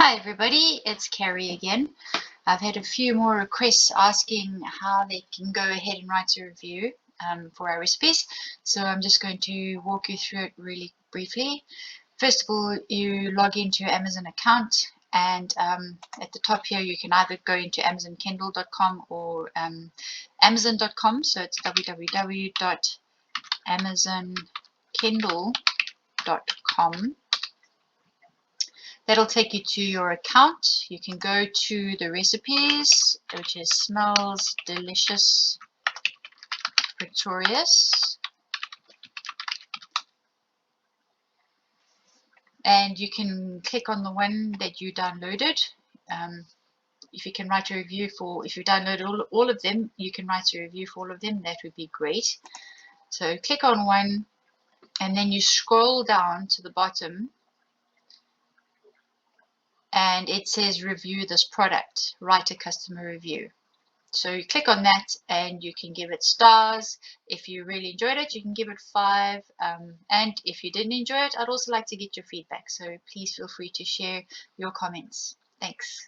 Hi everybody, it's Carrie again. I've had a few more requests asking how they can go ahead and write a review for our recipes. So I'm just going to walk you through it really briefly. First of all, you log into your Amazon account, and at the top here you can either go into amazonkindle.com or amazon.com. So it's www.amazonkindle.com. That'll take you to your account. You can go to the recipes, which is Smells Delicious Victorious. And you can click on the one that you downloaded. If you can write a review for, if you download all of them, you can write a review for all of them. That would be great. So click on one, and then you scroll down to the bottom, and it says review this product, write a customer review. So you click on that and you can give it stars. If you really enjoyed it, you can give it 5. And if you didn't enjoy it, I'd also like to get your feedback. So please feel free to share your comments. Thanks.